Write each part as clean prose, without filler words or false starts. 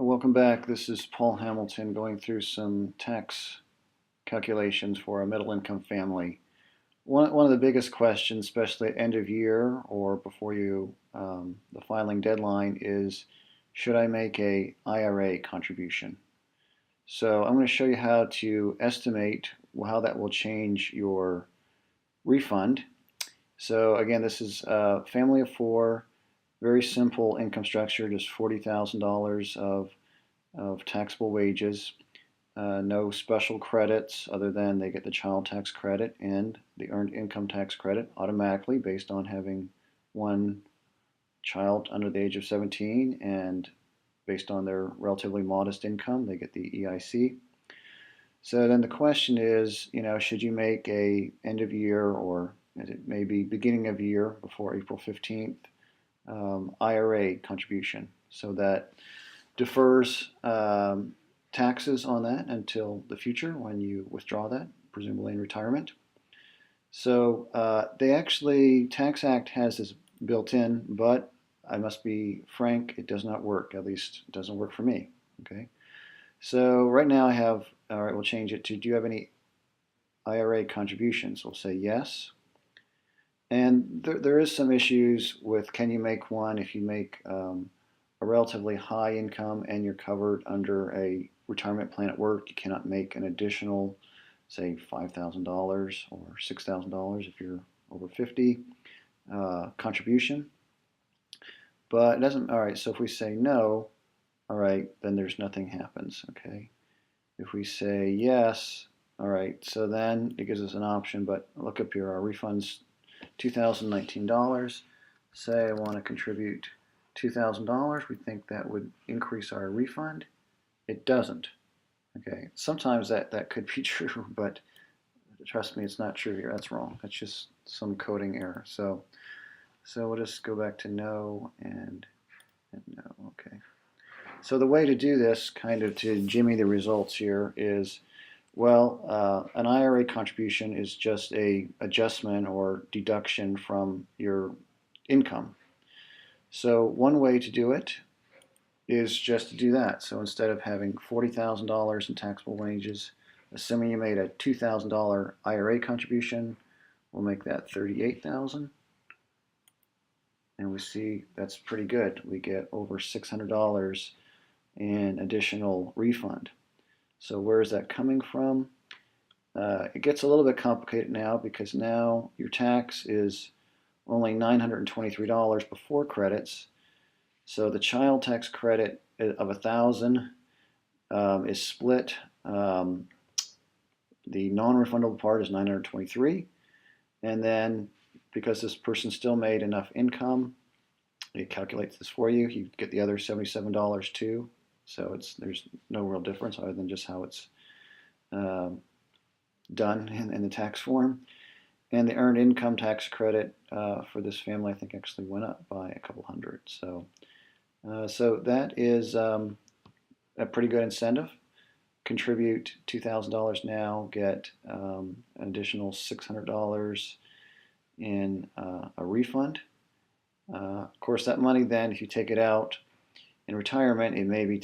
Welcome back. This is Paul Hamilton going through some tax calculations for a middle income family. One of the biggest questions, especially at end of year or before the filing deadline, is should I make a IRA contribution? So I'm going to show you how to estimate how that will change your refund. So again, this is a family of four, very simple income structure, just $40,000 of taxable wages. No special credits other than they get the child tax credit and the earned income tax credit automatically based on having one child under the age of 17, and based on their relatively modest income they get the EIC. So then the question is, should you make a end of year, or it may be beginning of year before April 15th, IRA contribution, so that defers taxes on that until the future when you withdraw that, presumably in retirement. So TaxAct has this built in, but I must be frank, it does not work. At least it doesn't work for me. Okay. So right now I have, all right, we'll change it to, do you have any IRA contributions? We'll say yes. And there is some issues with, can you make one if you make a relatively high income and you're covered under a retirement plan at work. You cannot make an additional, say, $5,000 or $6,000 if you're over 50 contribution. But it doesn't, all right, so if we say no, all right, then there's nothing happens, okay? If we say yes, all right, so then it gives us an option, but look up here, our refund's $2,019. Say I want to contribute $2,000. We think that would increase our refund. It doesn't. Okay, sometimes that could be true, but trust me, it's not true here. That's wrong. That's just some coding error. So we'll just go back to no and no. Okay. So the way to do this, kind of to jimmy the results here, is, well, an IRA contribution is just a adjustment or deduction from your income. So one way to do it is just to do that. So instead of having $40,000 in taxable wages, assuming you made a $2,000 IRA contribution, we'll make that $38,000. And we see that's pretty good. We get over $600 in additional refund. So where is that coming from? It gets a little bit complicated now, because now your tax is only $923 before credits. So the child tax credit of $1,000 is split. The non-refundable part is $923, and then because this person still made enough income, it calculates this for you. You get the other $77 too. So there's no real difference other than just how it's done in the tax form. And the earned income tax credit for this family, I think, actually went up by a couple hundred. So that is a pretty good incentive. Contribute $2,000 now, get an additional $600 in a refund. Of course, that money then, if you take it out in retirement, it may be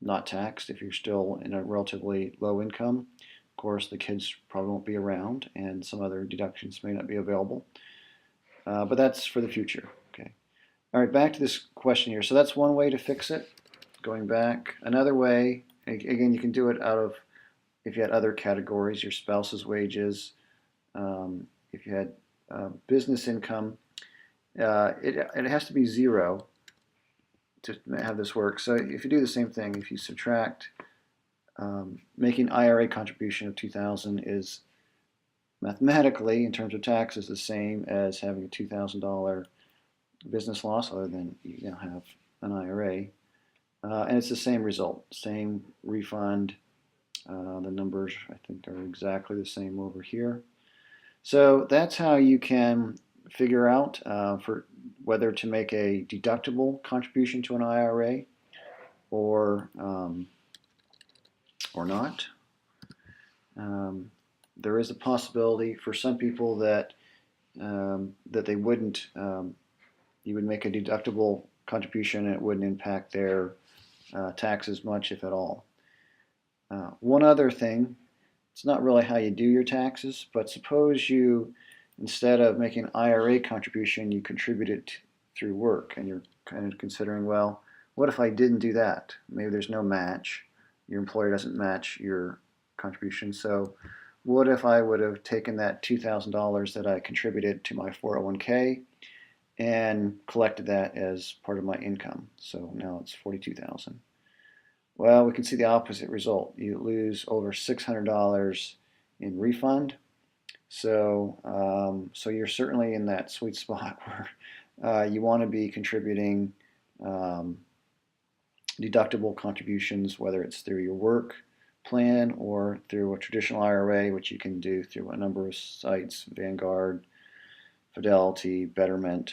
not taxed if you're still in a relatively low income. Of course, the kids probably won't be around, and some other deductions may not be available. But that's for the future. Okay. All right, back to this question here. So that's one way to fix it. Going back, another way, again, you can do it out of, if you had other categories, your spouse's wages, if you had business income, it has to be zero to have this work. So if you do the same thing, if you subtract, making IRA contribution of $2,000 is mathematically, in terms of taxes, the same as having a $2,000 business loss, other than you now have an IRA. And it's the same result, same refund. The numbers, I think, are exactly the same over here. So that's how you can figure out for whether to make a deductible contribution to an IRA or not. There is a possibility for some people that they wouldn't. You would make a deductible contribution and it wouldn't impact their taxes much, if at all. One other thing, it's not really how you do your taxes, but suppose you, instead of making an IRA contribution, you contributed through work, and you're kind of considering, well, what if I didn't do that? Maybe there's no match. Your employer doesn't match your contribution. So what if I would have taken that $2,000 that I contributed to my 401k and collected that as part of my income? So now it's 42,000. Well, we can see the opposite result. You lose over $600 in refund. So you're certainly in that sweet spot where you want to be contributing um, deductible contributions, whether it's through your work plan or through a traditional IRA, which you can do through a number of sites, Vanguard, Fidelity, Betterment.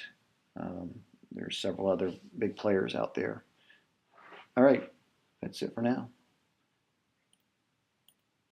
There's several other big players out there. All right, that's it for now.